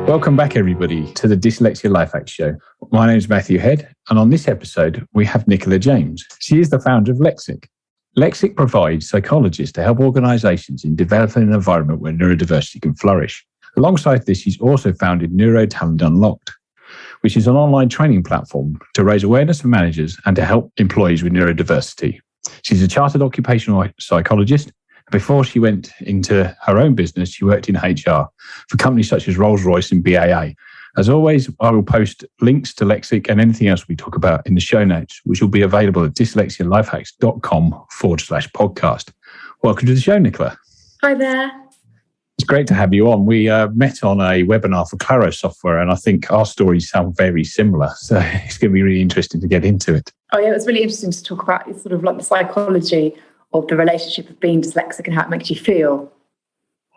Welcome back, everybody, to the Dyslexia Life Hack Show. My name is Matthew Head, and on this episode, we have Nicola James. She is the founder of Lexxic. Lexxic provides psychologists to help organisations in developing an environment where neurodiversity can flourish. Alongside this, she's also founded Neurotalent Unlocked, which is an online training platform to raise awareness for managers and to help employees with neurodiversity. She's a chartered occupational psychologist. Before she went into her own business, she worked in HR for companies such as Rolls-Royce and BAA. As always, I will post links to Lexxic and anything else we talk about in the show notes, which will be available at dyslexialifehacks.com/podcast. Welcome to the show, Nicola. Hi there. It's great to have you on. We met on a webinar for Claro Software, and I think our stories sound very similar. So it's going to be really interesting to get into it. Oh yeah, it was really interesting to talk about sort of like the psychology of the relationship of being dyslexic and how it makes you feel.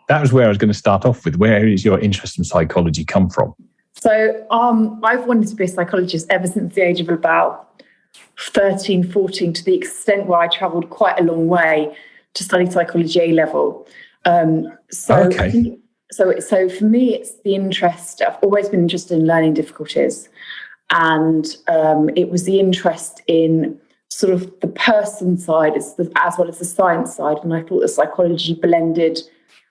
That was where I was going to start off with. Where does your interest in psychology come from? So I've wanted to be a psychologist ever since the age of about 13, 14, to the extent where I travelled quite a long way to study psychology A-level. So for me, it's the interest. I've always been interested in learning difficulties. And it was the interest in sort of the person side as well as the science side. And I thought the psychology blended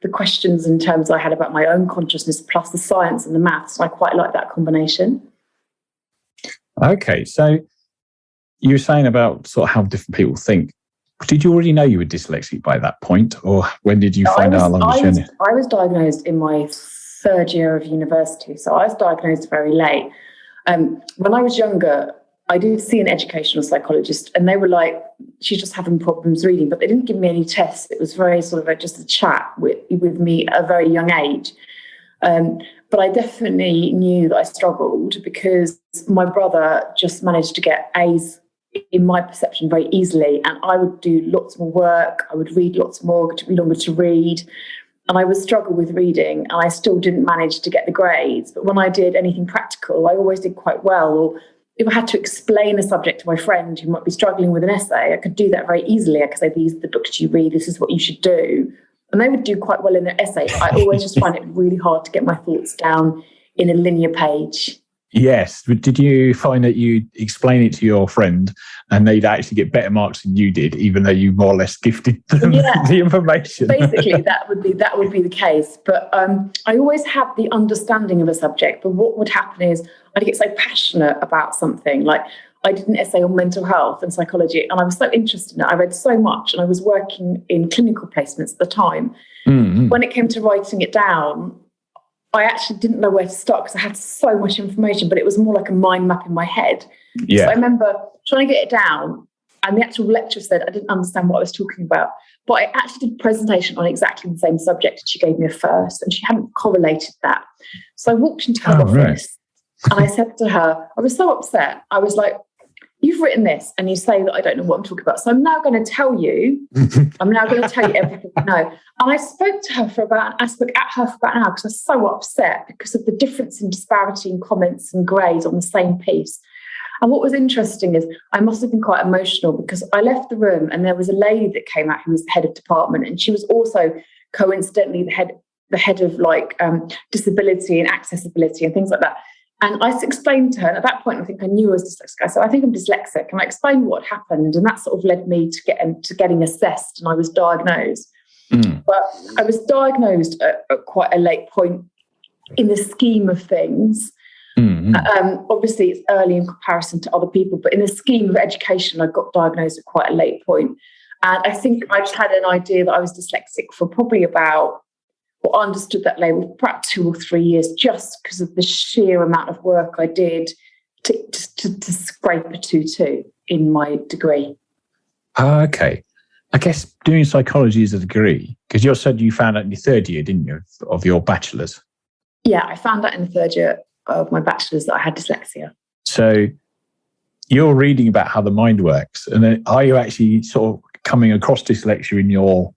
the questions and terms I had about my own consciousness plus the science and the maths. So I quite like that combination. Okay, so you were saying about sort of how different people think. Did you already know you were dyslexic by that point, or when did you find out along the journey? I was diagnosed in my third year of university, so I was diagnosed very late. When I was younger, I did see an educational psychologist, and they were like, she's just having problems reading, but they didn't give me any tests. It was very sort of just a chat with me at a very young age. But I definitely knew that I struggled because my brother just managed to get A's, in my perception, very easily. And I would do lots more work. I would read lots more, it took me longer to read. And I would struggle with reading, and I still didn't manage to get the grades. But when I did anything practical, I always did quite well. Or if I had to explain a subject to my friend who might be struggling with an essay, I could do that very easily. I could say, these are the books you read, this is what you should do. And they would do quite well in their essay. I always just find it really hard to get my thoughts down in a linear page. Yes. But did you find that you explain it to your friend and they'd actually get better marks than you did, even though you more or less gifted them the information? Basically, that would be the case. But I always had the understanding of a subject. But what would happen is I'd get so passionate about something. Like I did an essay on mental health and psychology, and I was so interested in it. I read so much, and I was working in clinical placements at the time. Mm-hmm. When it came to writing it down, I actually didn't know where to start because I had so much information, but it was more like a mind map in my head. Yeah. So I remember trying to get it down, and the actual lecturer said I didn't understand what I was talking about. But I actually did a presentation on exactly the same subject, and she gave me a first, and she hadn't correlated that. So I walked into her office, and I said to her, I was so upset. I was like, you've written this, and you say that I don't know what I'm talking about. So I'm now going to tell you. I'm now going to tell you everything I know. And I spoke at her for about an hour because I was so upset because of the difference in disparity in comments and grades on the same piece. And what was interesting is I must have been quite emotional because I left the room and there was a lady that came out who was the head of department, and she was also coincidentally the head of like disability and accessibility and things like that. And I explained to her, and at that point, I think I knew I was dyslexic. I said, I think I'm dyslexic. And I explained what happened. And that sort of led me to getting assessed, and I was diagnosed. But I was diagnosed at quite a late point in the scheme of things. Obviously, it's early in comparison to other people, but in the scheme of education, I got diagnosed at quite a late point. And I think I just had an idea that I was dyslexic for probably about, I understood that label for about 2 or 3 years, just because of the sheer amount of work I did to scrape a 2-2 in my degree. Okay. I guess doing psychology as a degree, because you said you found out in your third year, didn't you, of your bachelor's? Yeah, I found out in the third year of my bachelor's that I had dyslexia. So you're reading about how the mind works, and then are you actually sort of coming across dyslexia in your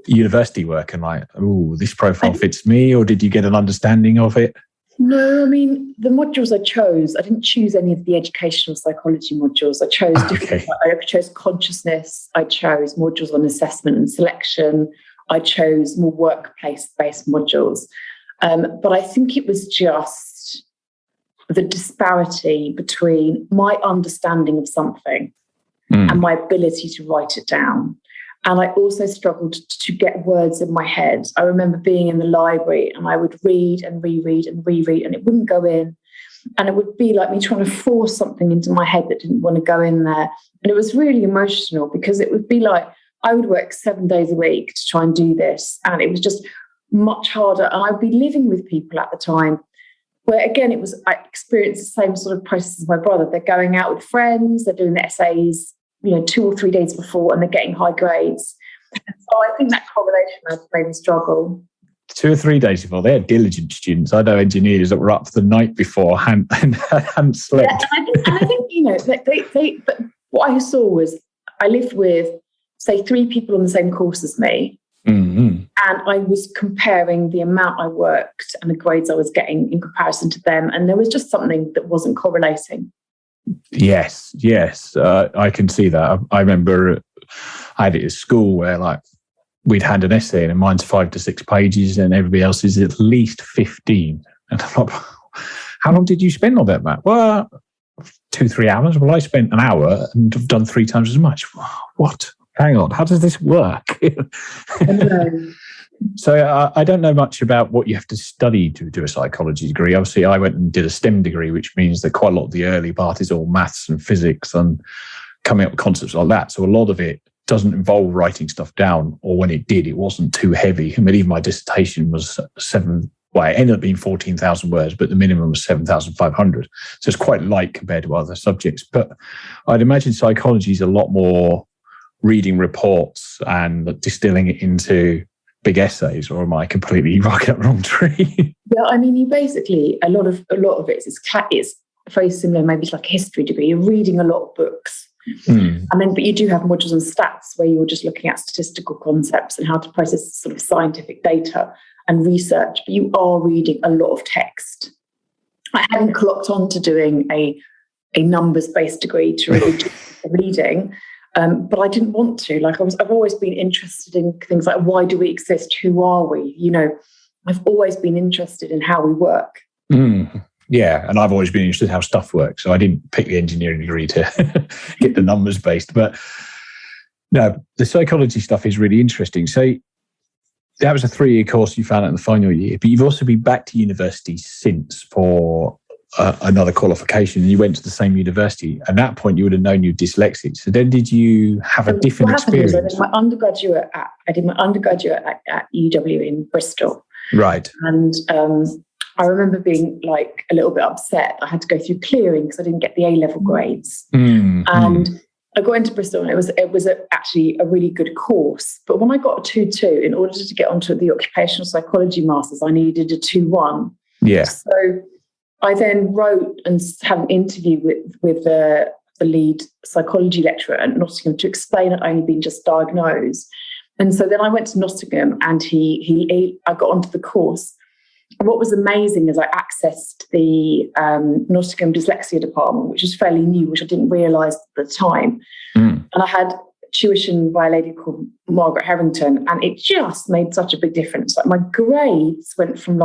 university work and like, oh, this profile fits me, or did you get an understanding of it? No, I mean, the modules I chose, I didn't choose any of the educational psychology modules. I chose different. I chose consciousness. I chose modules on assessment and selection. I chose more workplace-based modules. But I think it was just the disparity between my understanding of something and my ability to write it down. And I also struggled to get words in my head. I remember being in the library and I would read and reread and reread, and it wouldn't go in. And it would be like me trying to force something into my head that didn't want to go in there. And it was really emotional because it would be like I would work 7 days a week to try and do this. And it was just much harder. And I'd be living with people at the time where, again, I experienced the same sort of process as my brother. They're going out with friends, they're doing the essays, 2 or 3 days before, and they're getting high grades. So I think that correlation has made me struggle. 2 or 3 days before, they're diligent students. I know engineers that were up the night before and hadn't slept. Yeah, and I think but what I saw was I lived with, say, 3 people on the same course as me. And I was comparing the amount I worked and the grades I was getting in comparison to them. And there was just something that wasn't correlating. Yes. I can see that. I remember I had it at school where we'd hand an essay and mine's 5 to 6 pages and everybody else is at least 15. And I'm like, how long did you spend on that, Matt? Well, 2-3 hours. Well, I spent an hour and have done 3 times as much. What? Hang on, how does this work? So I don't know much about what you have to study to do a psychology degree. Obviously, I went and did a STEM degree, which means that quite a lot of the early part is all maths and physics and coming up with concepts like that. So a lot of it doesn't involve writing stuff down, or when it did, it wasn't too heavy. I mean, even my dissertation was it ended up being 14,000 words, but the minimum was 7,500. So it's quite light compared to other subjects. But I'd imagine psychology is a lot more reading reports and distilling it into big essays, or am I completely rocking up the wrong tree? Yeah, I mean, you basically, a lot of it is very similar. Maybe it's like a history degree. You're reading a lot of books. But you do have modules on stats where you're just looking at statistical concepts and how to process sort of scientific data and research. But you are reading a lot of text. I hadn't clocked on to doing a numbers-based degree to really do reading. But I didn't want to. I've always been interested in things like, why do we exist? Who are we? I've always been interested in how we work. Yeah, and I've always been interested in how stuff works. So I didn't pick the engineering degree to get the numbers based. But no, the psychology stuff is really interesting. So that was a 3-year course you found out in the final year, but you've also been back to university since for another qualification, and you went to the same university. At that point, you would have known you were dyslexic. So then did you have a different experience? I did my undergraduate at UW in Bristol. Right. And I remember being a little bit upset. I had to go through clearing because I didn't get the A-level grades. I got into Bristol and it was actually a really good course. But when I got a 2-2, in order to get onto the Occupational Psychology Masters, I needed a 2-1. Yeah. So I then wrote and had an interview with the lead psychology lecturer at Nottingham to explain I'd only been just diagnosed. And so then I went to Nottingham and I got onto the course. And what was amazing is I accessed the Nottingham dyslexia department, which was fairly new, which I didn't realise at the time. And I had tuition by a lady called Margaret Harrington, and it just made such a big difference. My grades went from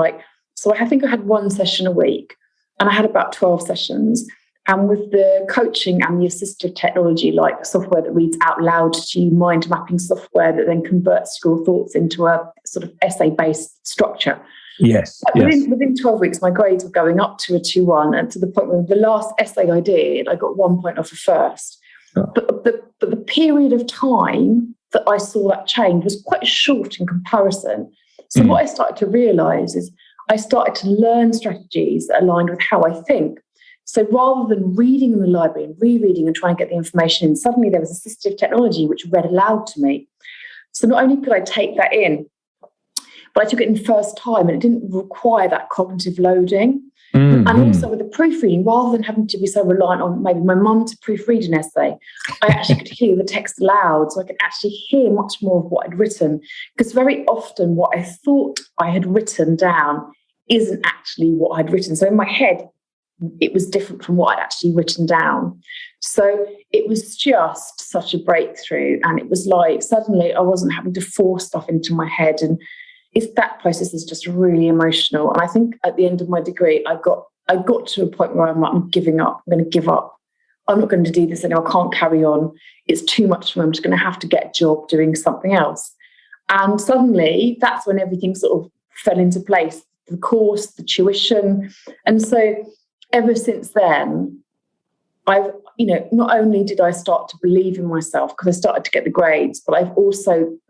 so I think I had 1 session a week, and I had about 12 sessions. And with the coaching and the assistive technology, like software that reads out loud to you, mind mapping software that then converts your thoughts into a sort of essay-based structure. Yes. Within 12 weeks, my grades were going up to a 2-1, and to the point where the last essay I did, I got 1 point off a first. Oh. But the period of time that I saw that change was quite short in comparison. So what I started to realise is I started to learn strategies that aligned with how I think. So rather than reading in the library and rereading and trying to get the information in, suddenly there was assistive technology which read aloud to me. So not only could I take that in, but I took it in first time and it didn't require that cognitive loading. And also with the proofreading, rather than having to be so reliant on maybe my mum to proofread an essay, I actually could hear the text aloud, so I could actually hear much more of what I'd written. Because very often what I thought I had written down isn't actually what I'd written. So in my head, it was different from what I'd actually written down. So it was just such a breakthrough. And it was like suddenly I wasn't having to force stuff into my head. And that process is just really emotional. And I think at the end of my degree, I got to a point where I'm like, I'm giving up. I'm going to give up. I'm not going to do this anymore. I can't carry on. It's too much for me. I'm just going to have to get a job doing something else. And suddenly, that's when everything sort of fell into place. The course, the tuition. And so ever since then, I've, not only did I start to believe in myself because I started to get the grades, but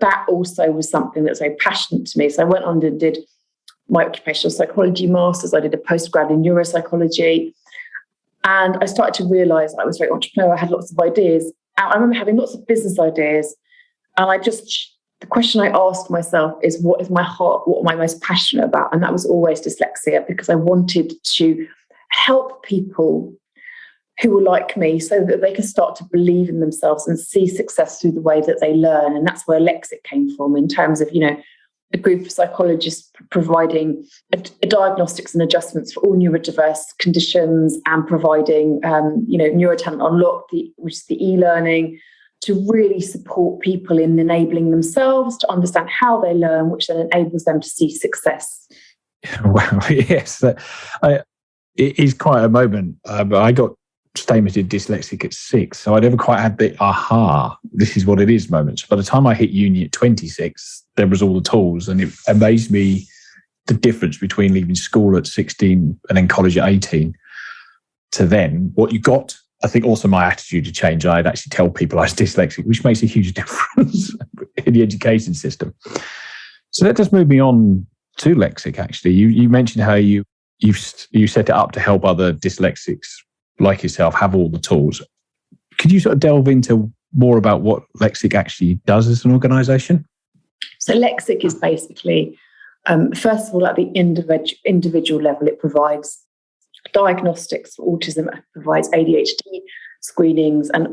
that also was something that's very passionate to me. So I went on and did my occupational psychology masters. I did a postgrad in neuropsychology. And I started to realise I was very entrepreneurial. I had lots of ideas. And I remember having lots of business ideas. And the question I asked myself is, what is my heart? What am I most passionate about? And that was always dyslexia, because I wanted to help people who were like me so that they can start to believe in themselves and see success through the way that they learn. And that's where Lexxic came from, in terms of, a group of psychologists providing diagnostics and adjustments for all neurodiverse conditions, and providing, Neurotalent Unlocked, which is the e-learning, to really support people in enabling themselves to understand how they learn, which then enables them to see success. Wow, yes. It is quite a moment. I got stated dyslexic at 6, so I never quite had the this is what it is moments. By the time I hit uni at 26, there was all the tools, and it amazed me the difference between leaving school at 16 and then college at 18 to then what you got. I think also my attitude had changed. I'd actually tell people I was dyslexic, which makes a huge difference in the education system. So that does move me on to Lexxic, actually. You mentioned how you set it up to help other dyslexics like yourself have all the tools. Could you sort of delve into more about what Lexxic actually does as an organisation? So Lexxic is basically, first of all, at the individual level, it provides diagnostics for autism, it provides ADHD screenings and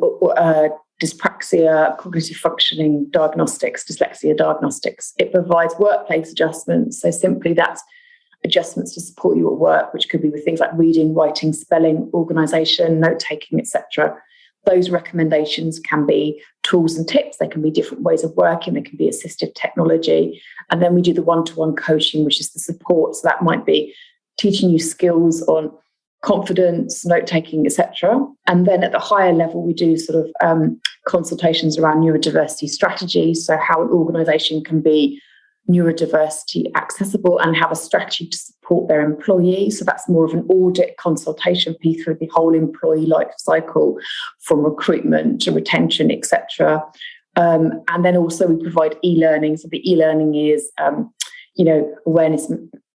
dyspraxia, cognitive functioning diagnostics, dyslexia diagnostics. It provides workplace adjustments. So simply that's adjustments to support you at work, which could be with things like reading, writing, spelling, organisation, note-taking, etc. Those recommendations can be tools and tips. They can be different ways of working. They can be assistive technology. And then we do the one-to-one coaching, which is the support. So that might be teaching you skills on confidence, note-taking, etc. And then at the higher level, we do sort of consultations around neurodiversity strategies. So how an organisation can be neurodiversity accessible and have a strategy to support their employees. So that's more of an audit consultation piece through the whole employee life cycle, from recruitment to retention, etc. And then also we provide e-learning. So the e-learning is, awareness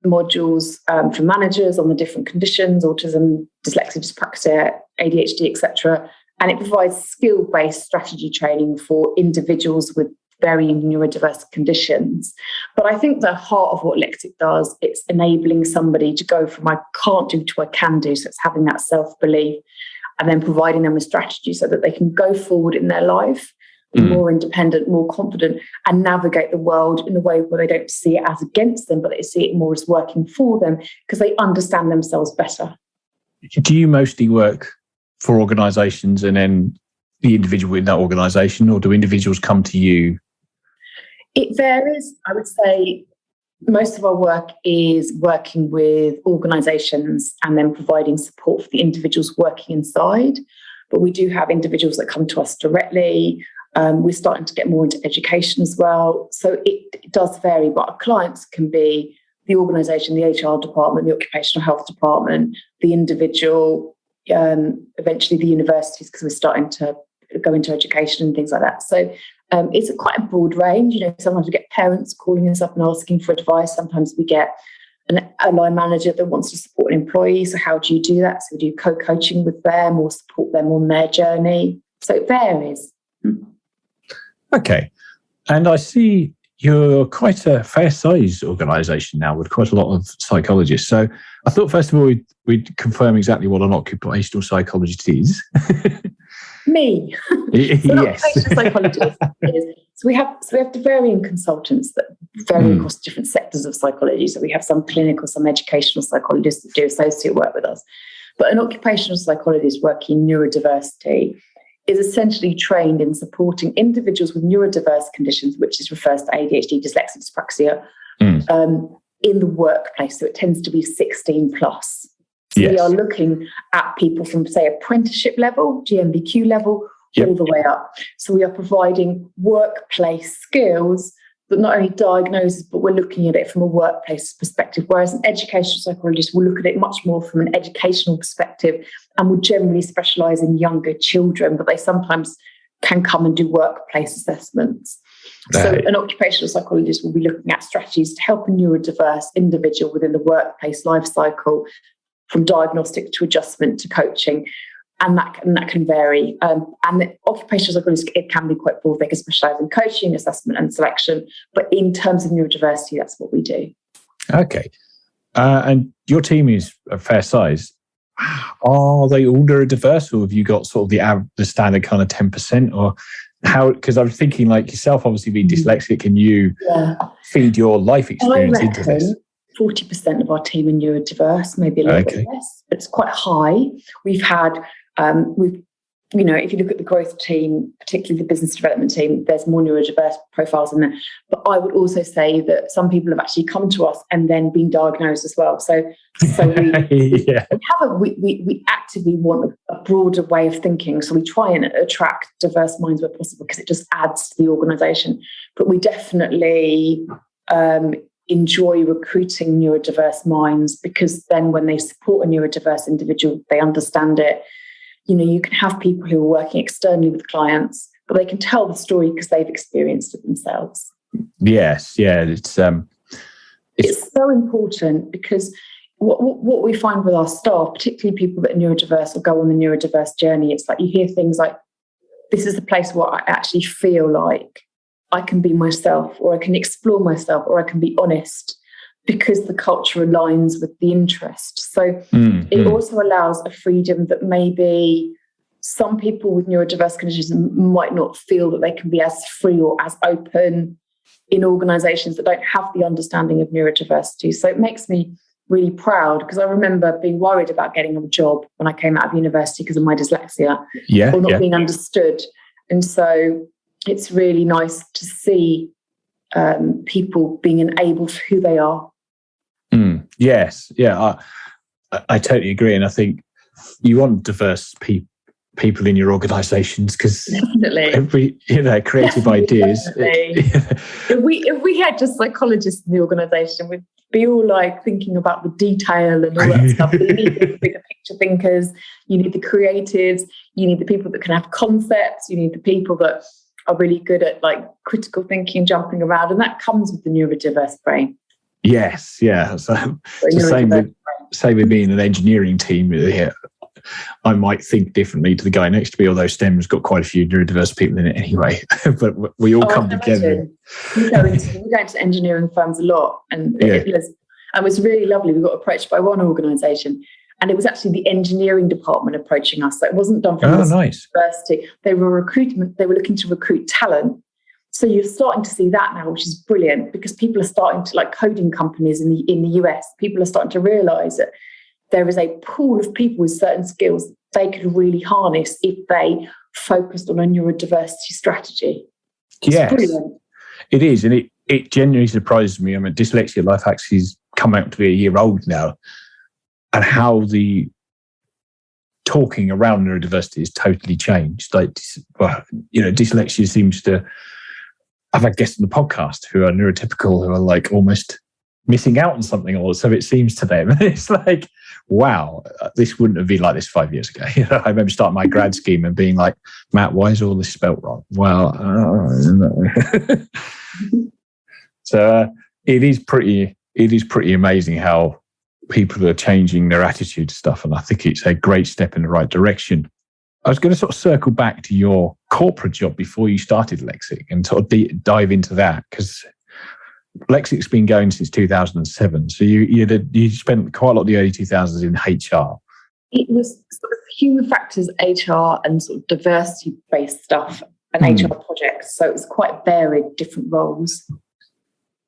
modules for managers on the different conditions, autism, dyslexia, dyspraxia, ADHD, etc. And it provides skill-based strategy training for individuals with varying neurodiverse conditions. But I think the heart of what Lexxic does, it's enabling somebody to go from I can't do to I can do. So it's having that self-belief, and then providing them a strategy so that they can go forward in their life, be more independent, more confident, and navigate the world in a way where they don't see it as against them, but they see it more as working for them because they understand themselves better. Do you mostly work for organisations and then the individual in that organisation, or do individuals come to you? It varies. I would say most of our work is working with organisations and then providing support for the individuals working inside. But we do have individuals that come to us directly. We're starting to get more into education as well. So it does vary, but our clients can be the organisation, the HR department, the occupational health department, the individual, eventually the universities, because we're starting to go into education and things like that. So it's quite a broad range. Sometimes we get parents calling us up and asking for advice. Sometimes we get a line manager that wants to support an employee. So how do you do that? So we do co-coaching with them or support them on their journey. So it varies. Okay. And I see you're quite a fair-sized organisation now with quite a lot of psychologists. So I thought, first of all, we'd confirm exactly what an occupational psychologist is. Me. Yes. Psychologist is. So we have the varying consultants that vary across different sectors of psychology. So we have some clinical, some educational psychologists that do associate work with us. But an occupational psychologist working in neurodiversity is essentially trained in supporting individuals with neurodiverse conditions, which refers to ADHD, dyslexia, dyspraxia, in the workplace. So it tends to be 16 plus. So Yes. we are looking at people from, say, apprenticeship level, GMBQ level, all the way up. So we are providing workplace skills that not only diagnoses, but we're looking at it from a workplace perspective. Whereas an educational psychologist will look at it much more from an educational perspective and will generally specialise in younger children, but they sometimes can come and do workplace assessments. So an occupational psychologist will be looking at strategies to help a neurodiverse individual within the workplace life cycle, from diagnostic to adjustment to coaching. And that can vary. And the occupational psychologist, it can be quite broad. They can specialise in coaching, assessment and selection. But in terms of neurodiversity, that's what we do. Okay. And your team is a fair size. Are they all neurodiverse, or have you got sort of the standard kind of 10%? Or how? Because I was thinking, like yourself, obviously being dyslexic, can you feed your life experience into this? 40% of our team are neurodiverse, maybe a little bit less, but it's quite high. We've had, if you look at the growth team, particularly the business development team, there's more neurodiverse profiles in there. But I would also say that some people have actually come to us and then been diagnosed as well. So we actively want a broader way of thinking. So we try and attract diverse minds where possible because it just adds to the organisation. But we definitely enjoy recruiting neurodiverse minds, because then when they support a neurodiverse individual, they understand it. You can have people who are working externally with clients, but they can tell the story because they've experienced it themselves. Yes, yeah, it's so important, because what we find with our staff, particularly people that are neurodiverse or go on the neurodiverse journey, it's like you hear things like, this is the place where I actually feel like I can be myself, or I can explore myself, or I can be honest, because the culture aligns with the interest. So it also allows a freedom that maybe some people with neurodiverse conditions might not feel that they can be as free or as open in organisations that don't have the understanding of neurodiversity. So it makes me really proud, because I remember being worried about getting a job when I came out of university because of my dyslexia or not being understood. And so it's really nice to see people being enabled for who they are. Yes, yeah, I totally agree. And I think you want diverse people in your organisations, because every creative ideas. If we had just psychologists in the organisation, we'd be all like thinking about the detail and all that stuff. But you need the bigger picture thinkers, you need the creatives, you need the people that can have concepts, you need the people that are really good at like critical thinking, jumping around, and that comes with the neurodiverse brain. Yes, yeah. So it's the same with being an engineering team. Yeah, I might think differently to the guy next to me, although STEM's got quite a few neurodiverse people in it anyway. But we all come together. We go into engineering firms a lot, and it was really lovely. We got approached by one organisation, and it was actually the engineering department approaching us. So it wasn't done from the university. They were looking to recruit talent. So you're starting to see that now, which is brilliant, because people are starting to, like coding companies in the US, people are starting to realise that there is a pool of people with certain skills they could really harness if they focused on a neurodiversity strategy. It's brilliant. It is, and it genuinely surprises me. I mean, Dyslexia Life Hacks has come out to be a year old now, and how the talking around neurodiversity has totally changed. Like, dyslexia seems to. I've had guests on the podcast who are neurotypical, who are like almost missing out on something, or so it seems to them. It's like, wow, this wouldn't have been like this 5 years ago. I remember starting my grad scheme and being like, Matt, why is all this spelt wrong? Well, so it is pretty amazing how people are changing their attitude to stuff, and I think it's a great step in the right direction. I was going to sort of circle back to your corporate job before you started Lexxic and sort of dive into that, because Lexxic's been going since 2007. So you spent quite a lot of the early 2000s in HR. It was sort of human factors, HR, and sort of diversity-based stuff and HR projects. So it was quite varied, different roles.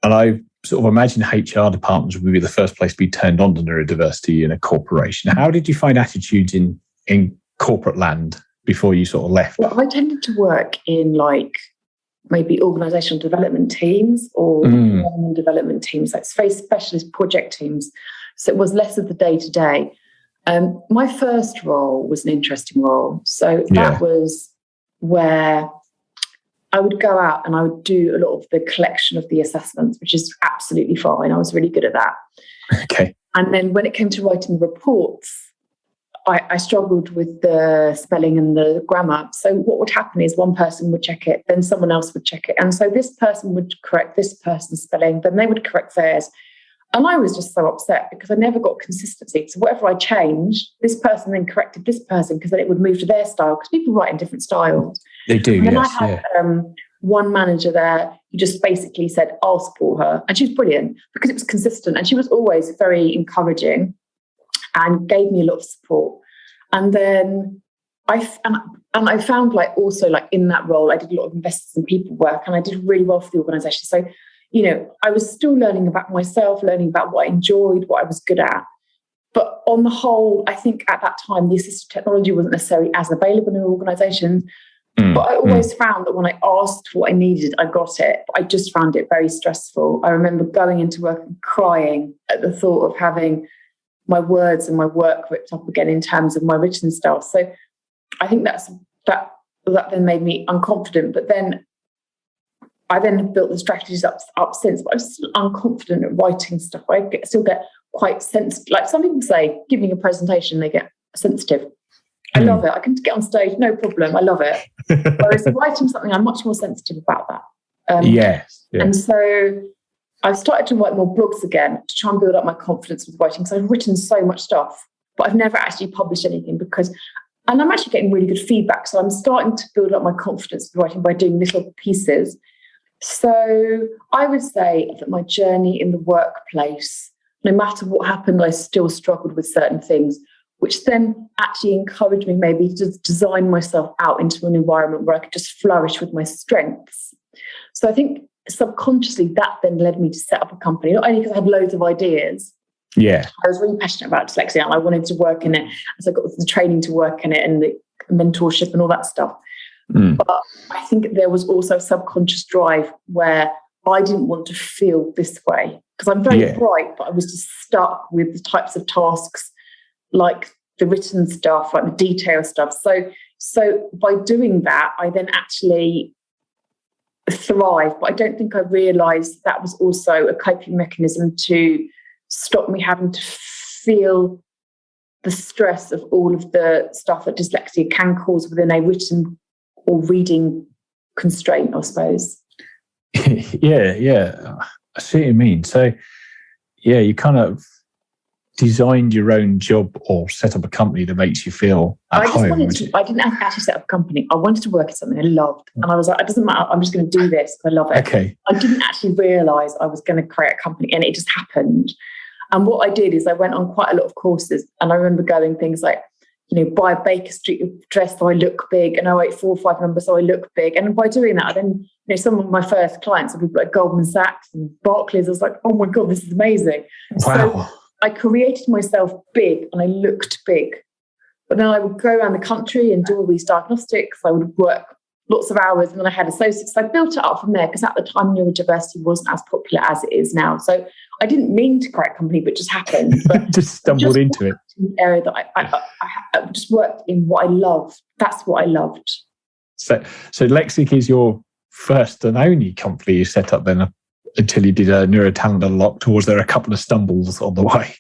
And I sort of imagine HR departments would be the first place to be turned on to neurodiversity in a corporation. How did you find attitudes in corporate land before you sort of left? Well, I tended to work in like maybe organisational development teams or learning development teams, like very specialist project teams. So it was less of the day-to-day. My first role was an interesting role. So that was where I would go out and I would do a lot of the collection of the assessments, which is absolutely fine. I was really good at that. Okay. And then when it came to writing the reports, I struggled with the spelling and the grammar. So what would happen is one person would check it, then someone else would check it. And so this person would correct this person's spelling, then they would correct theirs. And I was just so upset because I never got consistency. So whatever I changed, this person then corrected this person because then it would move to their style, because people write in different styles. They do, and yes. I had one manager there who just basically said, I'll support her. And she was brilliant because it was consistent. And she was always very encouraging and gave me a lot of support. And then I found like also like in that role, I did a lot of investors in people work and I did really well for the organisation. So, you know, I was still learning about myself, learning about what I enjoyed, what I was good at. But on the whole, I think at that time, the assistive technology wasn't necessarily as available in organisations. But I always found that when I asked what I needed, I got it. But I just found it very stressful. I remember going into work and crying at the thought of having my words and my work ripped up again in terms of my written style. So I think that then made me unconfident. But then I then built the strategies up since. But I'm still unconfident at writing stuff. I still get quite sensitive. Like some people say, giving a presentation, they get sensitive. I love it. I can get on stage, no problem. I love it. Whereas writing something, I'm much more sensitive about that. Yes. And so I've started to write more blogs again to try and build up my confidence with writing. So I've written so much stuff, but I've never actually published anything and I'm actually getting really good feedback. So I'm starting to build up my confidence with writing by doing little pieces. So I would say that my journey in the workplace, no matter what happened, I still struggled with certain things, which then actually encouraged me maybe to design myself out into an environment where I could just flourish with my strengths. So I think subconsciously that then led me to set up a company, not only because I had loads of ideas. Yeah. I was really passionate about dyslexia and I wanted to work in it. So I got the training to work in it and the mentorship and all that stuff. But I think there was also a subconscious drive where I didn't want to feel this way because I'm very bright, but I was just stuck with the types of tasks like the written stuff, like the detail stuff. So by doing that, I then actually thrive. But I don't think I realised that was also a coping mechanism to stop me having to feel the stress of all of the stuff that dyslexia can cause within a written or reading constraint, I suppose. Yeah. I see what you mean. So, yeah, you kind of designed your own job or set up a company that makes you feel at home. I didn't actually set up a company. I wanted to work at something I loved. And I was like, it doesn't matter. I'm just going to do this. I love it. Okay. I didn't actually realise I was going to create a company and it just happened. And what I did is I went on quite a lot of courses and I remember going things like, you know, buy a Baker Street dress so I look big, an 0845 number so I look big. And by doing that, then, you know, some of my first clients were people like Goldman Sachs and Barclays. I was like, oh my God, this is amazing. Wow. So I created myself big and I looked big. But then I would go around the country and do all these diagnostics. I would work lots of hours and then I had associates. So I built it up from there because at the time neurodiversity wasn't as popular as it is now. So I didn't mean to create a company, but it just happened. But just stumbled into it. An area that I just worked in what I loved. That's what I loved. So Lexxic is your first and only company you set up then until you did a Neurotalent Unlocked, or was there a couple of stumbles on the way?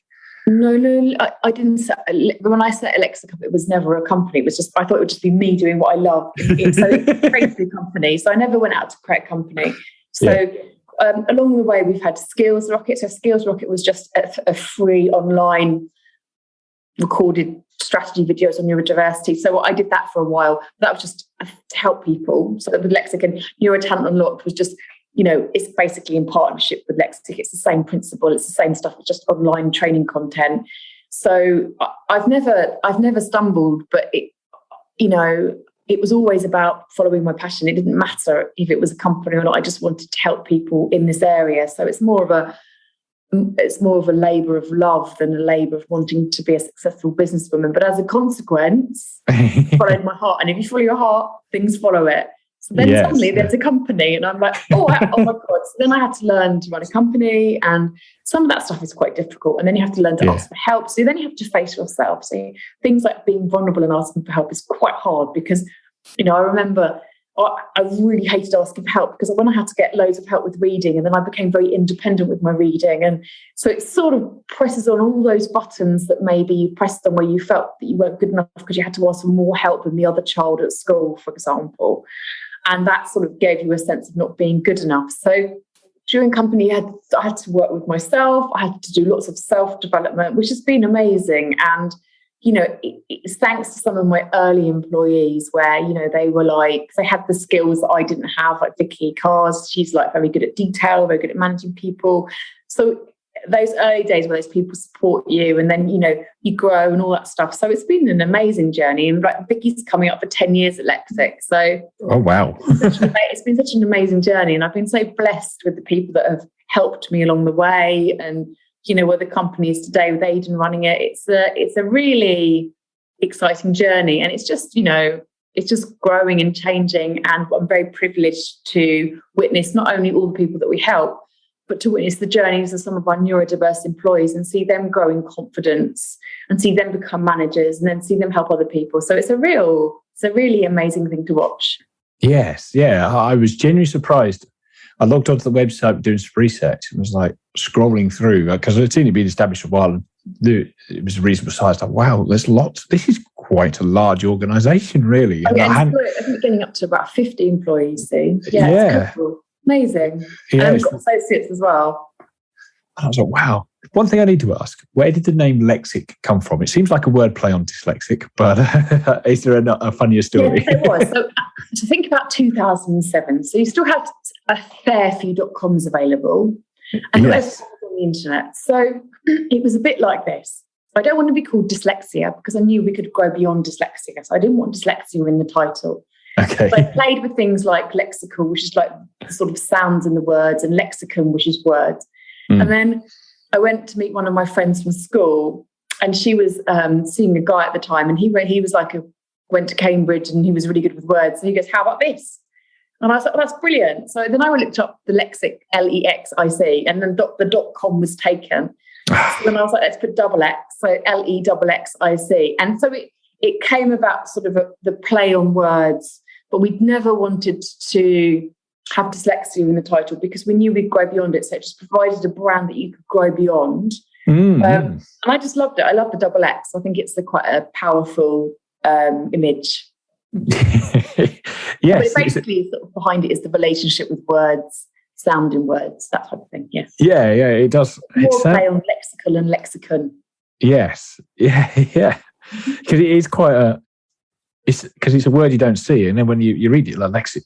No, I didn't set. When I set Lexxic up, it was never a company. It was just, I thought it would just be me doing what I loved. So it created a company. So I never went out to create a company. So along the way, we've had Skills Rocket. So Skills Rocket was just a free online recorded strategy videos on neurodiversity. So I did that for a while. That was just to help people. So with Lexxic and Neurotalent Unlocked was just, you know, it's basically in partnership with Lexxic. It's the same principle. It's the same stuff. It's just online training content. So I've never stumbled, but it, you know, it was always about following my passion. It didn't matter if it was a company or not. I just wanted to help people in this area. So it's more of a labour of love than a labour of wanting to be a successful businesswoman. But as a consequence, followed my heart. And if you follow your heart, things follow it. So then suddenly there's a company and I'm like, oh my God. So then I had to learn to run a company, and some of that stuff is quite difficult. And then you have to learn to ask for help. So then you have to face yourself. So things like being vulnerable and asking for help is quite hard because, I remember I really hated asking for help because when I had to get loads of help with reading, and then I became very independent with my reading. And so it sort of presses on all those buttons that maybe you pressed on where you felt that you weren't good enough because you had to ask for more help than the other child at school, for example. And that sort of gave you a sense of not being good enough. So during company, I had to work with myself. I had to do lots of self-development, which has been amazing. And it's thanks to some of my early employees where, they were like, they had the skills that I didn't have, like Vicky Cars. She's like very good at detail, very good at managing people. So those early days where those people support you and then, you grow and all that stuff. So it's been an amazing journey. And like Vicky's coming up for 10 years at Lexxic. So oh, wow. It's been such an amazing journey. And I've been so blessed with the people that have helped me along the way. And where the company is today with Aidan running it, it's a really exciting journey, and it's just growing and changing. And I'm very privileged to witness not only all the people that we help, but to witness the journeys of some of our neurodiverse employees and see them grow in confidence and see them become managers and then see them help other people. So it's a really amazing thing to watch. Yes, yeah, I was genuinely surprised. I logged onto the website doing some research and was like scrolling through because I'd seen it being established a while. It was a reasonable size. Like, wow, there's lots. This is quite a large organisation, really. Oh, yeah, I think getting up to about 50 employees soon. Yeah. It's cool. Amazing. Yeah, and we've got associates as well. And I was like, wow. One thing I need to ask, where did the name Lexxic come from? It seems like a wordplay on dyslexic, but is there a funnier story? Yes, there was. So to think about 2007, so you still had a fair few .coms available and yes, on the internet. So it was a bit like this. I don't want to be called dyslexia because I knew we could grow beyond dyslexia. So I didn't want dyslexia in the title. Okay. So I played with things like lexical, which is like the sort of sounds in the words, and lexicon, which is words. And then I went to meet one of my friends from school, and she was seeing a guy at the time, and he was like went to Cambridge, and he was really good with words. And he goes, "How about this?" And I was like, "Oh, that's brilliant." So then I looked up the Lexxic, Lexic, and then the .com was taken. So then I was like, "Let's put double X," so Lexic, and so it came about sort of the play on words, but we'd never wanted to have dyslexia in the title because we knew we'd grow beyond it. So it just provided a brand that you could grow beyond. And I just loved it. I love the double X. I think it's quite a powerful image. Yes. But basically, sort of behind it is the relationship with words, sound in words, that type of thing. Yes. Yeah, it does. More play on lexical and lexicon. Yes. Yeah. Because it is quite it's a word you don't see, and then when you read it like Lexxic,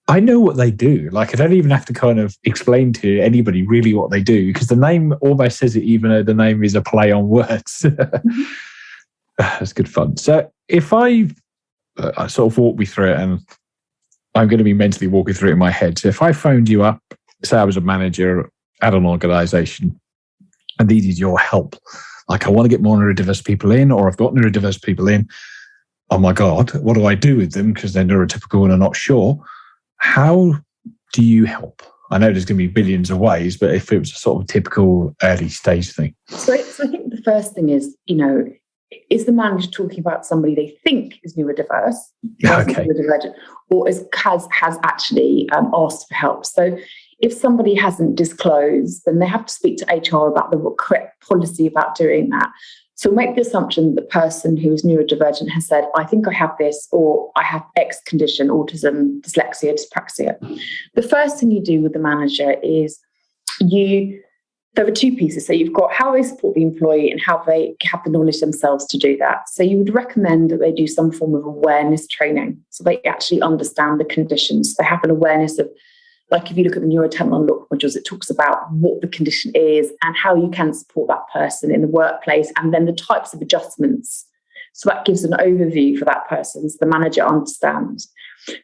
I know what they do. Like, I don't even have to kind of explain to anybody really what they do because the name almost says it, even though the name is a play on words. That's good fun. So if I sort of walk me through it, and I'm going to be mentally walking through it in my head. So if I phoned you up, say I was a manager at an organisation and needed your help, like I want to get more neurodiverse people in, or I've got neurodiverse people in. Oh my God, what do I do with them? Because they're neurotypical and I'm not sure. How do you help? I know there's going to be billions of ways, but if it was a sort of typical early stage thing. So I think the first thing is, is the manager talking about somebody they think is neurodiverse, neurodivergent, or has actually asked for help? So if somebody hasn't disclosed, then they have to speak to HR about the correct policy about doing that. So make the assumption that the person who is neurodivergent has said, I think I have this, or I have X condition, autism, dyslexia, dyspraxia. The first thing you do with the manager is there are two pieces. So you've got how they support the employee and how they have the knowledge themselves to do that. So you would recommend that they do some form of awareness training so they actually understand the conditions. They have an awareness of, like if you look at the Neurodiversity Unlocked modules, it talks about what the condition is and how you can support that person in the workplace and then the types of adjustments. So that gives an overview for that person so the manager understands.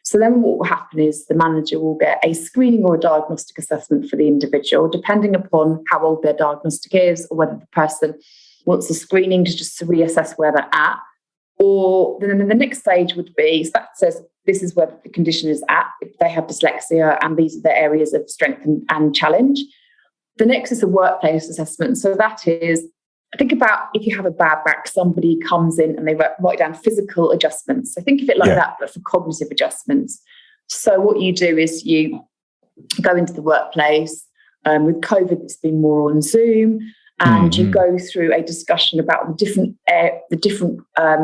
So then what will happen is the manager will get a screening or a diagnostic assessment for the individual, depending upon how old their diagnostic is or whether the person wants a screening to just reassess where they're at, Or then the next stage would be, so that says this is where the condition is at, if they have dyslexia and these are the areas of strength and challenge. The next is a workplace assessment. So that is, think about if you have a bad back, somebody comes in and they write down physical adjustments. So think of it like that, but for cognitive adjustments. So what you do is you go into the workplace. With COVID, it's been more on Zoom. And you go through a discussion about the different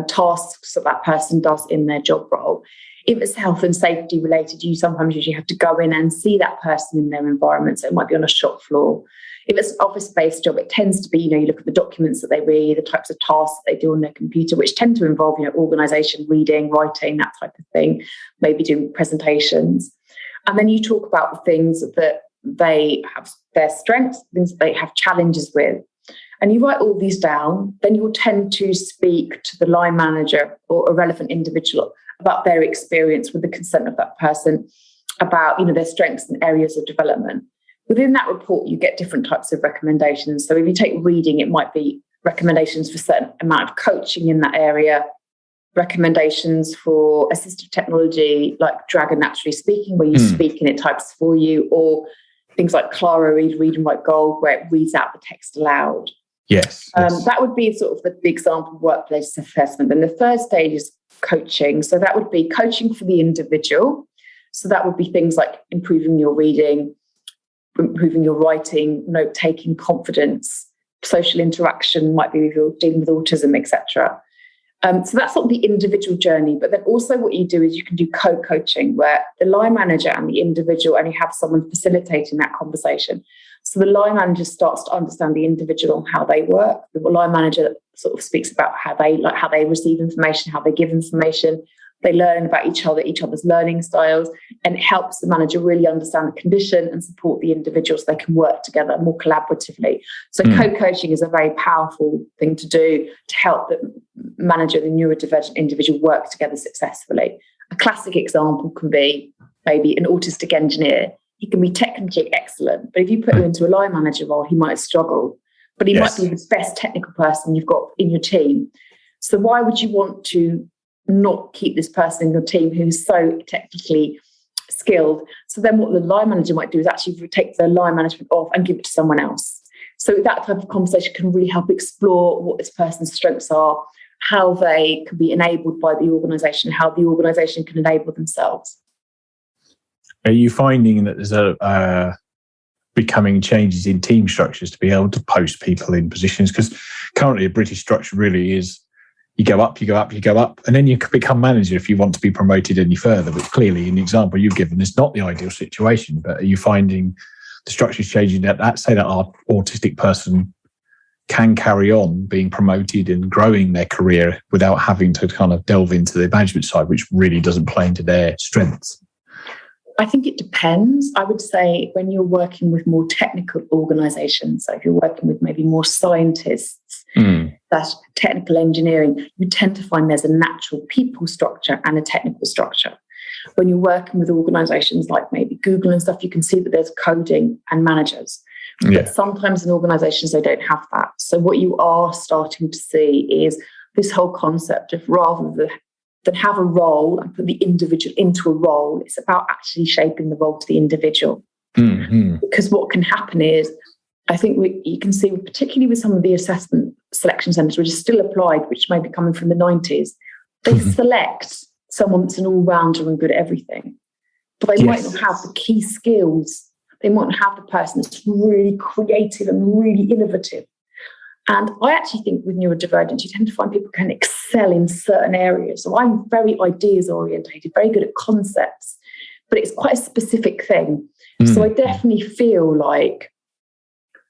tasks that person does in their job role. If it's health and safety related, you sometimes usually have to go in and see that person in their environment. So it might be on a shop floor. If it's an office-based job, it tends to be, you look at the documents that they read, the types of tasks they do on their computer, which tend to involve, organisation, reading, writing, that type of thing, maybe doing presentations. And then you talk about the things that they have their strengths, things that they have challenges with. And you write all these down, then you'll tend to speak to the line manager or a relevant individual about their experience with the consent of that person, about their strengths and areas of development. Within that report, you get different types of recommendations. So if you take reading, it might be recommendations for a certain amount of coaching in that area, recommendations for assistive technology like Dragon Naturally Speaking, where you speak and it types for you, or things like Clara Read and Write Gold, where it reads out the text aloud. Yes. That would be sort of the example of workplace assessment. Then the third stage is coaching. So that would be coaching for the individual. So that would be things like improving your reading, improving your writing, note-taking, confidence, social interaction, might be if you're dealing with autism, etc. So that's sort of the individual journey. But then also what you do is you can do co-coaching, where the line manager and the individual only have someone facilitating that conversation. So the line manager starts to understand the individual and how they work. The line manager sort of speaks about how they receive information, how they give information. They learn about each other's learning styles, and it helps the manager really understand the condition and support the individual so they can work together more collaboratively. So co-coaching is a very powerful thing to do to help the manager and the neurodivergent individual work together successfully. A classic example can be maybe an autistic engineer. He can be technically excellent, but if you put him into a line manager role, he might struggle. But he might be the best technical person you've got in your team. So why would you want to not keep this person in your team who's so technically skilled? So then what the line manager might do is actually take the line management off and give it to someone else. So that type of conversation can really help explore what this person's strengths are, how they can be enabled by the organisation, how the organisation can enable themselves. Are you finding that there's becoming changes in team structures to be able to post people in positions? Because currently a British structure really is you go up, and then you can become manager if you want to be promoted any further. But clearly, in the example you've given, it's not the ideal situation. But are you finding the structure's changing that say that our autistic person can carry on being promoted and growing their career without having to kind of delve into the management side, which really doesn't play into their strengths? I think it depends. I would say when you're working with more technical organisations, so if you're working with maybe more scientists, that's technical engineering, you tend to find there's a natural people structure and a technical structure. When you're working with organisations like maybe Google and stuff, you can see that there's coding and managers. But sometimes in organisations, they don't have that. So what you are starting to see is this whole concept of rather than have a role and put the individual into a role, it's about actually shaping the role to the individual. Because what can happen is, I think you can see, particularly with some of the assessment selection centres, which is still applied, which may be coming from the 90s, they select someone that's an all-rounder and good at everything. But they might not have the key skills. They might not have the person that's really creative and really innovative. And I actually think with neurodivergence, you tend to find people can excel in certain areas. So I'm very ideas orientated, very good at concepts, but it's quite a specific thing. So I definitely feel like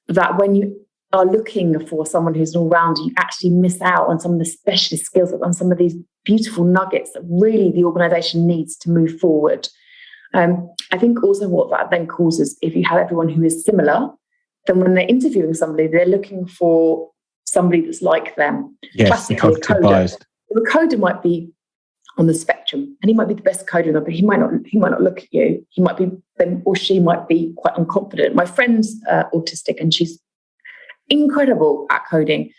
that when you are looking for someone who's an all-rounder, you actually miss out on some of the specialist skills, on some of these beautiful nuggets that really the organisation needs to move forward. I think also what that then causes, if you have everyone who is similar, then when they're interviewing somebody, they're looking for somebody that's like them. Yes, classically a coder. Biased. The coder might be on the spectrum, and he might be the best coder, but he might not look at you. He might be, or she might be quite unconfident. My friend's autistic, and she's incredible at coding,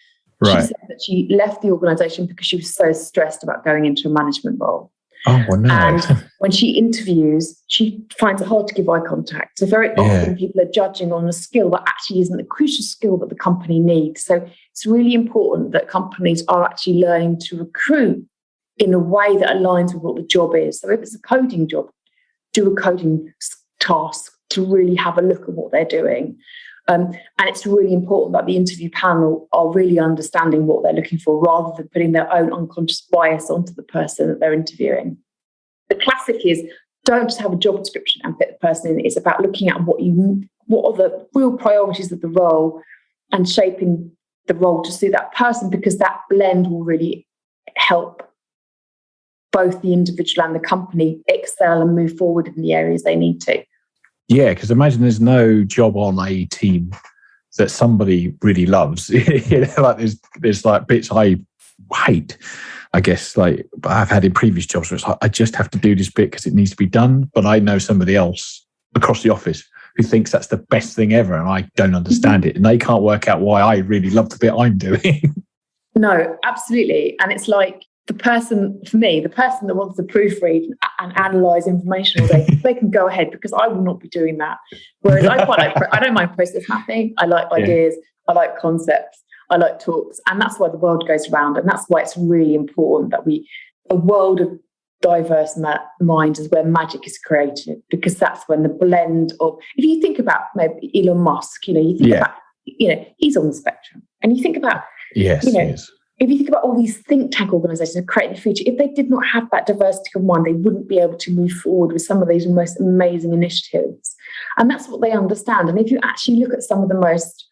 She Right. said that she left the organisation because she was so stressed about going into a management role. Oh, well, no. And when she interviews, she finds it hard to give eye contact. So very often people are judging on a skill that actually isn't the crucial skill that the company needs. So it's really important that companies are actually learning to recruit in a way that aligns with what the job is. So if it's a coding job, do a coding task to really have a look at what they're doing. And it's really important that the interview panel are really understanding what they're looking for rather than putting their own unconscious bias onto the person that they're interviewing. The classic is don't just have a job description and fit the person in. It's about looking at what are the real priorities of the role and shaping the role to suit that person, because that blend will really help both the individual and the company excel and move forward in the areas they need to. Yeah, because imagine there's no job on a team that somebody really loves. Like there's like bits I hate, I guess, like I've had in previous jobs where it's like, I just have to do this bit because it needs to be done. But I know somebody else across the office who thinks that's the best thing ever, and I don't understand it. And they can't work out why I really love the bit I'm doing. No, absolutely. And it's like, the person that wants to proofread and analyse information all day, they can go ahead, because I will not be doing that. Whereas I don't mind process mapping. I like ideas. I like concepts. I like talks. And that's why the world goes around. And that's why it's really important that a world of diverse minds is where magic is created, because that's when the blend of, if you think about maybe Elon Musk, you think about, he's on the spectrum. And you think about, yes, yes. If you think about all these think tank organisations that create the future, if they did not have that diversity of mind, they wouldn't be able to move forward with some of these most amazing initiatives. And that's what they understand. And if you actually look at some of the most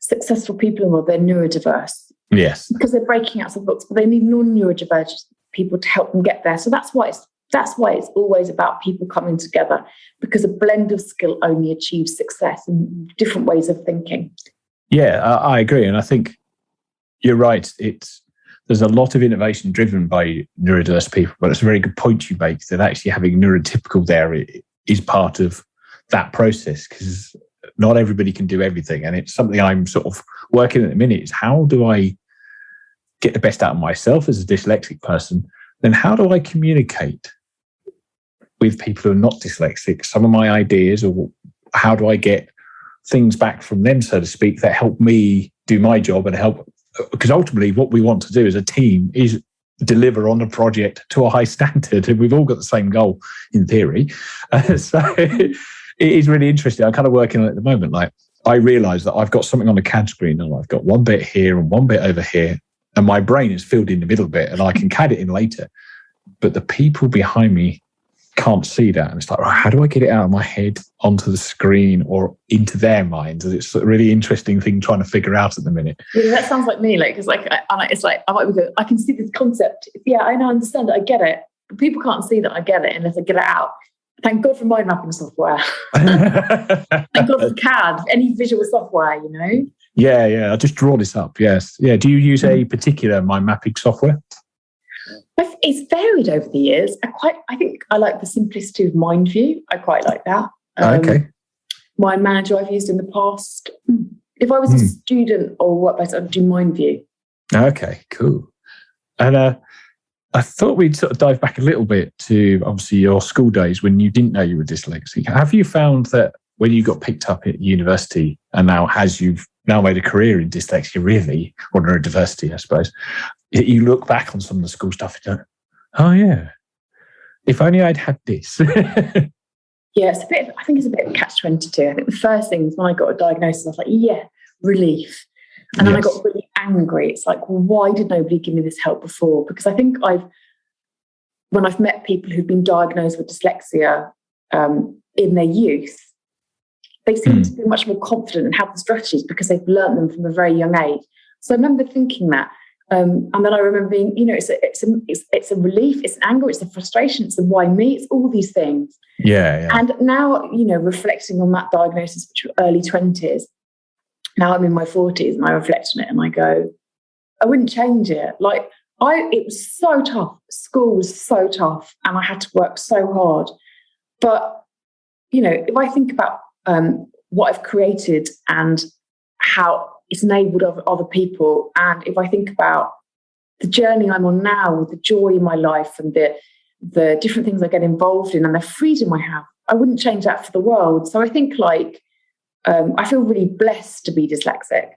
successful people in the world, they're neurodiverse. Yes. Because they're breaking out of books, but they need non-neurodivergent people to help them get there. So that's why it's always about people coming together, because a blend of skill only achieves success in different ways of thinking. Yeah, I agree. And I think you're right. There's a lot of innovation driven by neurodiverse people, but it's a very good point you make that actually having neurotypical there is part of that process, because not everybody can do everything. And it's something I'm sort of working at the minute is how do I get the best out of myself as a dyslexic person? Then how do I communicate with people who are not dyslexic some of my ideas, or how do I get things back from them, so to speak, that help me do my job and help. Because ultimately what we want to do as a team is deliver on a project to a high standard, and we've all got the same goal in theory. So it is really interesting. I'm kind of working on it at the moment. Like I realise that I've got something on the CAD screen and I've got one bit here and one bit over here, and my brain is filled in the middle bit and I can CAD it in later. But the people behind me can't see that. And it's like, how do I get it out of my head onto the screen or into their minds? And it's a really interesting thing trying to figure out at the minute. Yeah, that sounds like me. Like, it's like, it's like, I might go, I can see this concept. Yeah, I know, I understand it. I get it. But people can't see that I get it unless I get it out. Thank God for mind mapping software. Thank God for CAD, any visual software, Yeah. I just draw this up. Yes. Yeah. Do you use a particular mind mapping software? It's varied over the years. I think I like the simplicity of MindView. I quite like that. Okay. Mind Manager I've used in the past. If I was a student or workplace, I'd do MindView. Okay, cool. And I thought we'd sort of dive back a little bit to obviously your school days when you didn't know you were dyslexic. Have you found that when you got picked up at university, and now as you've now made a career in dyslexia, really, or neurodiversity, I suppose, you look back on some of the school stuff and go, oh yeah, if only I'd had this. Yeah, I think it's a bit of catch-22. I think the first thing is when I got a diagnosis, I was like, yeah, relief. And then I got really angry. It's like, well, why did nobody give me this help before? Because I think when I've met people who've been diagnosed with dyslexia in their youth, they seem to be much more confident and have the strategies because they've learned them from a very young age. So I remember thinking that. And then I remember being, it's a relief, it's an anger, it's a frustration, it's a why me, it's all these things. Yeah. And now, reflecting on that diagnosis, which were early 20s, now I'm in my 40s and I reflect on it and I go, I wouldn't change it. Like, it was so tough. School was so tough and I had to work so hard. But, if I think about what I've created and how it's enabled other people. And if I think about the journey I'm on now, with the joy in my life and the different things I get involved in and the freedom I have, I wouldn't change that for the world. So I think I feel really blessed to be dyslexic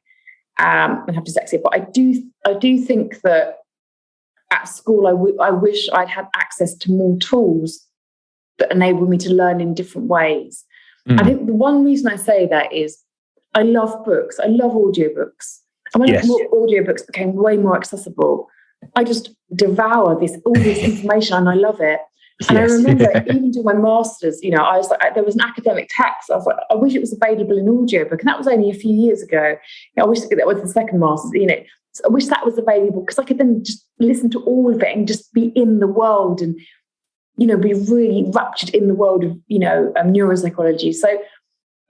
and have dyslexia. But I do think that at school, I wish I'd had access to more tools that enable me to learn in different ways. I think the one reason I say that is I love books. I love audiobooks. And when audiobooks became way more accessible, I just devour all this information and I love it. And I remember even doing my master's, I was like, there was an academic text. I was like, I wish it was available in audiobook. And that was only a few years ago. I wish that was the second master's, So I wish that was available because I could then just listen to all of it and just be in the world and, be really raptured in the world of, neuropsychology. So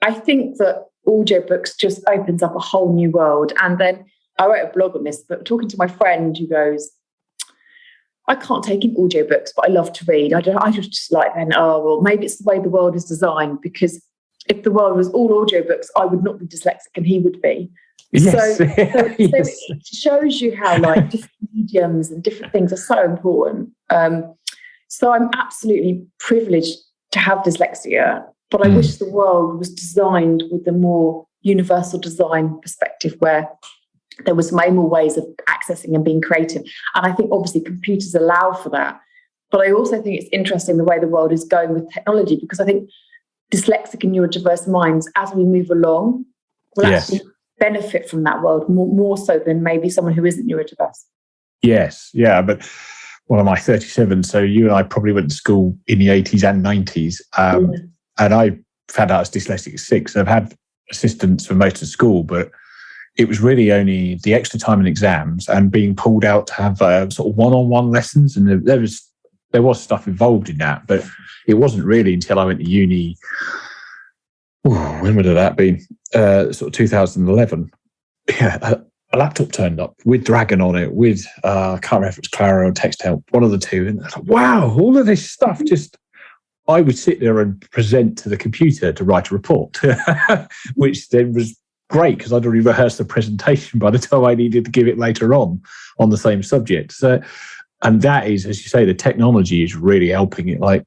I think that audiobooks just opens up a whole new world. And then I wrote a blog on this, but talking to my friend who goes, I can't take in audiobooks, but I love to read. I just like then, maybe it's the way the world is designed, because if the world was all audiobooks, I would not be dyslexic and he would be. Yes. So it shows you how different mediums and different things are so important. So I'm absolutely privileged to have dyslexia, but I wish the world was designed with a more universal design perspective where there was way more ways of accessing and being creative. And I think obviously computers allow for that. But I also think it's interesting the way the world is going with technology, because I think dyslexic and neurodiverse minds, as we move along, will actually benefit from that world more so than maybe someone who isn't neurodiverse. Yes, yeah, but am I 37? So you and I probably went to school in the 80s and 90s. And I found out I was dyslexic at 6. I've had assistance for most of school, but it was really only the extra time in exams and being pulled out to have sort of one-on-one lessons. And there was stuff involved in that, but it wasn't really until I went to uni. When would have that been? Sort of 2011. Yeah, a laptop turned up with Dragon on it, with I can't remember if it's Clara or Text Help, one of the two. And I thought, wow, all of this stuff I would sit there and present to the computer to write a report, which then was great because I'd already rehearsed the presentation by the time I needed to give it later on the same subject. So, and that is, as you say, the technology is really helping it. Like,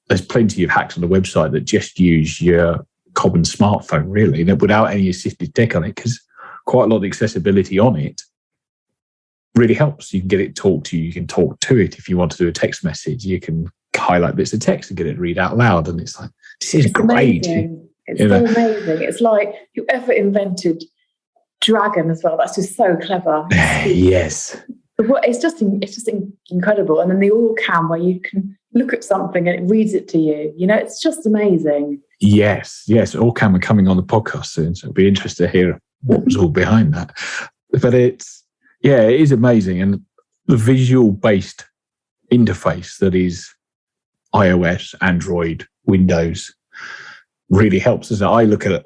there's plenty of hacks on the website that just use your common smartphone, really, without any assistive tech on it, because quite a lot of accessibility on it really helps. You can get it talked to you. You can talk to it if you want to do a text message. You can highlight bits of text and get it to read out loud. And it's like, this is great. Amazing. It's so amazing. It's like whoever invented Dragon as well. That's just so clever. Yes. It's just incredible. And then the all cam where you can look at something and it reads it to you. It's just amazing. Yes. All cam are coming on the podcast soon, so it'll be interesting to hear what was all behind that. But it is amazing. And the visual-based interface that is iOS, Android, Windows really helps us. I look at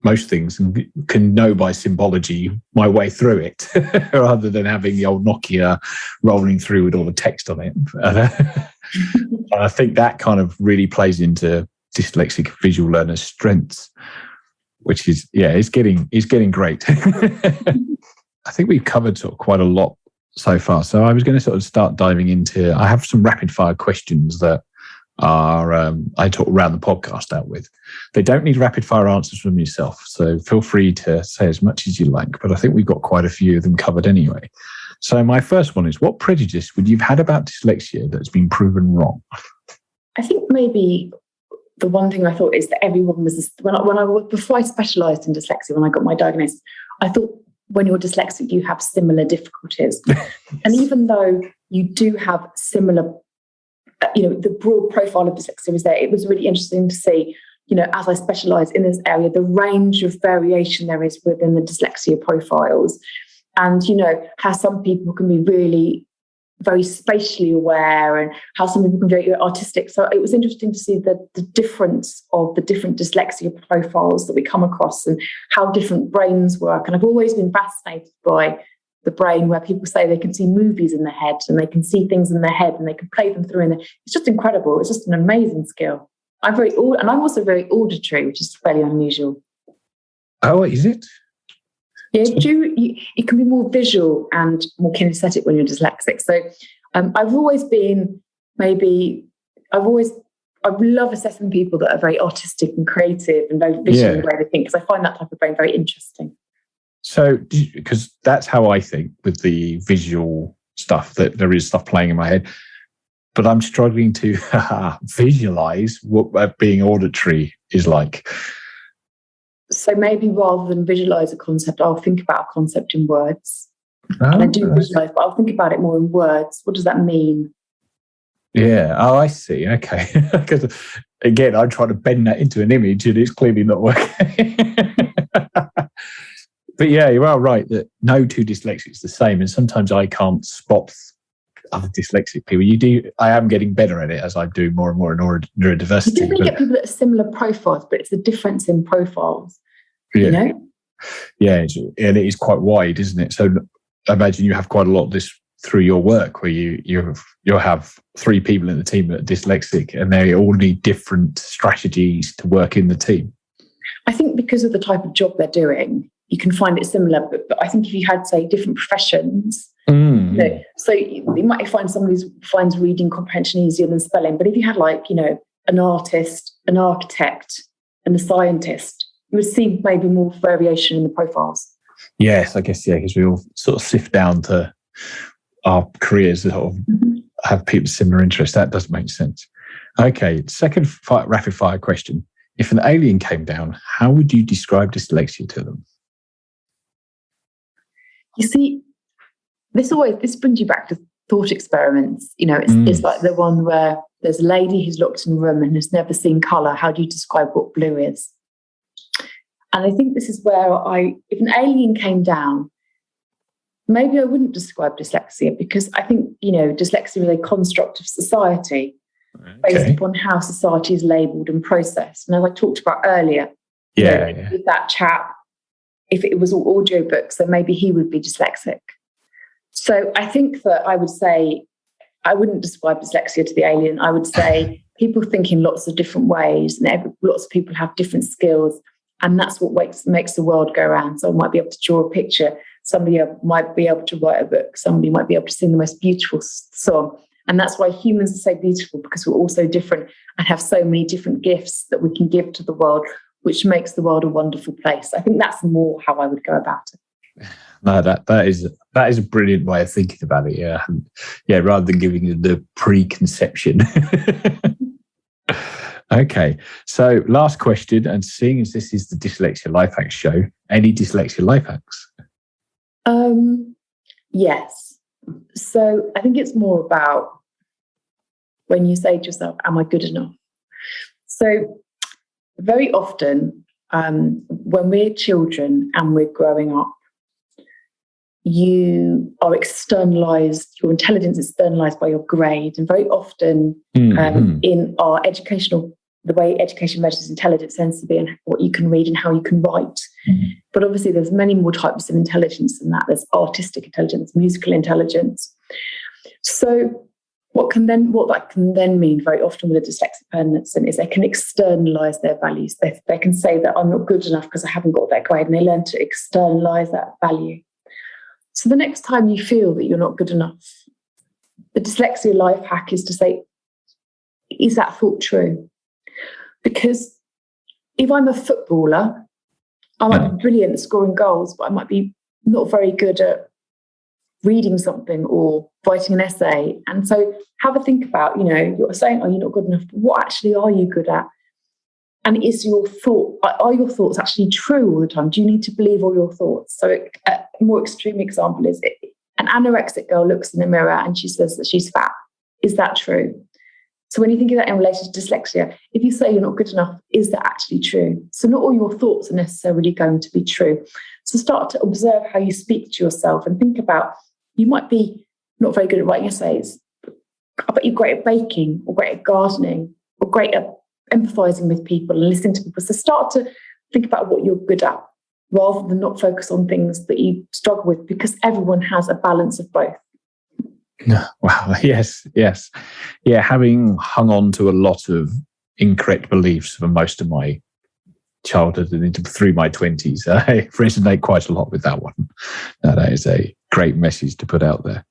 most things and can know by symbology my way through it rather than having the old Nokia rolling through with all the text on it. And I think that kind of really plays into dyslexic visual learners' strengths, which is, it's getting great. I think we've covered sort of quite a lot so far. So I was going to sort of start diving into, I have some rapid fire questions that are I talk around the podcast out with. They don't need rapid fire answers from yourself, so feel free to say as much as you like, but I think we've got quite a few of them covered anyway. So my first one is, what prejudice would you've had about dyslexia that's been proven wrong? I think maybe the one thing I thought is that everyone was, before I specialised in dyslexia, when I got my diagnosis, I thought when you're dyslexic, you have similar difficulties. And even though you do have similar, the broad profile of dyslexia is there, it was really interesting to see, as I specialise in this area, the range of variation there is within the dyslexia profiles. And, how some people can be really very spatially aware and how some people can be very artistic. So it was interesting to see the difference of the different dyslexia profiles that we come across and how different brains work. And I've always been fascinated by the brain, where people say they can see movies in their head and they can see things in their head and they can play them through. And it's just incredible. It's just an amazing skill. I'm also very auditory, which is fairly unusual. Oh, is it? Yeah, you can be more visual and more kinesthetic when you're dyslexic. So I've always been I love assessing people that are very artistic and creative and very visual in the way they think, because I find that type of brain very interesting. So, because that's how I think with the visual stuff, that there is stuff playing in my head, but I'm struggling to visualize what being auditory is like. So maybe rather than visualize a concept, I'll think about a concept in words. And I do visualize, but I'll think about it more in words. What does that mean? Yeah. Oh, I see. Okay. Because again, I'm trying to bend that into an image and it's clearly not working. But yeah, you are right that no two dyslexics are the same. And sometimes I can't spot other dyslexic people. I am getting better at it as I do more and more in neurodiversity. You definitely get people that are similar profiles, but it's a difference in profiles. Yeah. You know? Yeah. And it is quite wide, isn't it? So I imagine you have quite a lot of this through your work, where you'll have 3 people in the team that are dyslexic and they all need different strategies to work in the team. I think because of the type of job they're doing, you can find it similar. But I think if you had, say, different professions, so you might find somebody who finds reading comprehension easier than spelling. But if you had, like, an artist, an architect, and a scientist, you would see maybe more variation in the profiles. Yes, I guess, because we all sort of sift down to our careers that sort of have people similar interests. That does make sense. Okay, second rapid fire question. If an alien came down, how would you describe dyslexia to them? You see, this brings you back to thought experiments. It's like the one where there's a lady who's locked in a room and has never seen colour. How do you describe what blue is? And I think this is where if an alien came down, maybe I wouldn't describe dyslexia, because I think, dyslexia is a construct of society based upon how society is labelled and processed. And as I talked about earlier, with that chap, if it was all audiobooks, then maybe he would be dyslexic. So I think that I would say I wouldn't describe dyslexia to the alien. I would say people think in lots of different ways, and lots of people have different skills, and that's what makes the world go round. So I might be able to draw a picture. Somebody might be able to write a book. Somebody might be able to sing the most beautiful song. And that's why humans are so beautiful, because we're all so different and have so many different gifts that we can give to the world, which makes the world a wonderful place. I think that's more how I would go about it. No, that is a brilliant way of thinking about it. Yeah, rather than giving you the preconception. Okay, so last question, and seeing as this is the Dyslexia Life Hacks show, any dyslexia life hacks? Yes. So I think it's more about when you say to yourself, am I good enough? So very often when we're children and we're growing up, you are externalized, your intelligence is externalized by your grade. And very often in our the way education measures intelligence tends to be in what you can read and how you can write. But obviously there's many more types of intelligence than that. There's artistic intelligence, musical intelligence. So what that can then mean very often with a dyslexic person is they can externalize their values. They can say that I'm not good enough because I haven't got that grade, and they learn to externalize that value. So the next time you feel that you're not good enough, the dyslexia life hack is to say, is that thought true? Because if I'm a footballer, I might be brilliant at scoring goals, but I might be not very good at reading something or writing an essay. And so have a think about, you're saying, you're not good enough, but what actually are you good at? And are your thoughts actually true all the time? Do you need to believe all your thoughts? So a more extreme example is an anorexic girl looks in the mirror and she says that she's fat. Is that true? So when you think of that in relation to dyslexia, if you say you're not good enough, is that actually true? So not all your thoughts are necessarily going to be true. So start to observe how you speak to yourself and think about, you might be not very good at writing essays, but you're great at baking or great at gardening or great at empathizing with people and listening to people. So start to think about what you're good at rather than not focus on things that you struggle with, because everyone has a balance of both. Wow. Yes. Yeah. Having hung on to a lot of incorrect beliefs for most of my childhood and through my 20s. I resonate quite a lot with that one. No, that is a great message to put out there.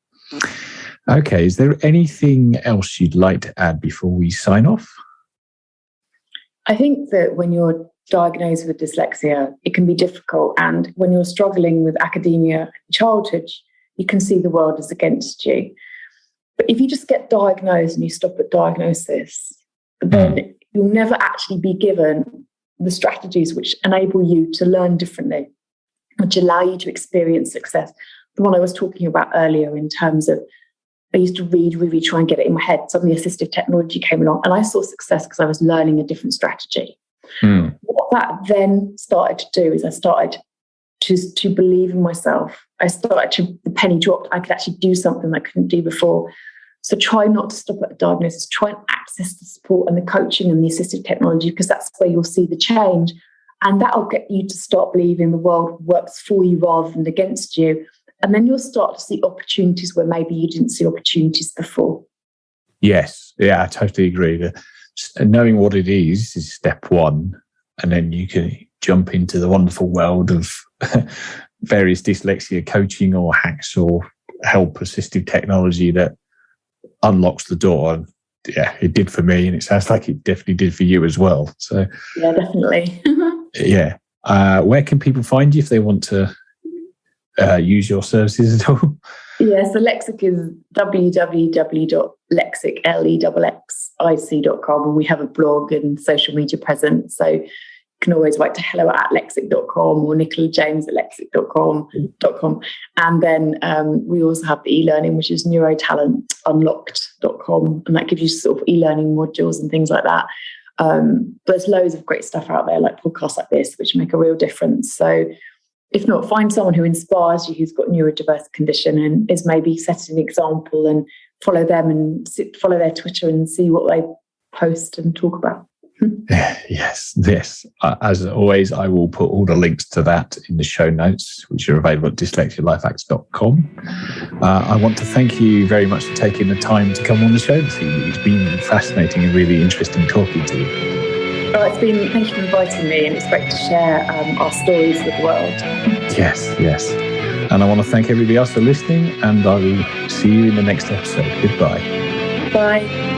Okay, is there anything else you'd like to add before we sign off? I think that when you're diagnosed with dyslexia, it can be difficult. And when you're struggling with academia in childhood, you can see the world as against you. But if you just get diagnosed and you stop at diagnosis, then you'll never actually be given the strategies which enable you to learn differently, which allow you to experience success. The one I was talking about earlier in terms of I used to really try and get it in my head. Suddenly assistive technology came along and I saw success because I was learning a different strategy. What that then started to do is I started to believe in myself. The penny dropped. I could actually do something I couldn't do before. So try not to stop at the diagnosis. Try and access the support and the coaching and the assistive technology, because that's where you'll see the change. And that'll get you to start believing the world works for you rather than against you. And then you'll start to see opportunities where maybe you didn't see opportunities before. Yes. Yeah, I totally agree. Knowing what it is step one. And then you can jump into the wonderful world of various dyslexia coaching or hacks or help assistive technology that unlocks the door. And yeah, it did for me. And it sounds like it definitely did for you as well. So yeah, definitely. Yeah. Where can people find you if they want to use your services at all? Yeah, so Lexxic is www.lexxic.com, and we have a blog and social media presence. So you can always write to hello@lexxic.com or nicolajames@lexxic.com. And then we also have the e-learning, which is neurotalentunlocked.com, and that gives you sort of e-learning modules and things like that. There's loads of great stuff out there, like podcasts like this, which make a real difference. So if not, find someone who inspires you, who's got neurodiverse condition and is maybe setting an example, and follow them and follow their Twitter and see what they post and talk about. Yes. As always, I will put all the links to that in the show notes, which are available at dyslexialifehacks.com. I want to thank you very much for taking the time to come on the show this evening. It's been fascinating and really interesting talking to you. Well, thank you for inviting me, and it's great to share our stories with the world. Yes. And I want to thank everybody else for listening, and I will see you in the next episode. Goodbye. Bye.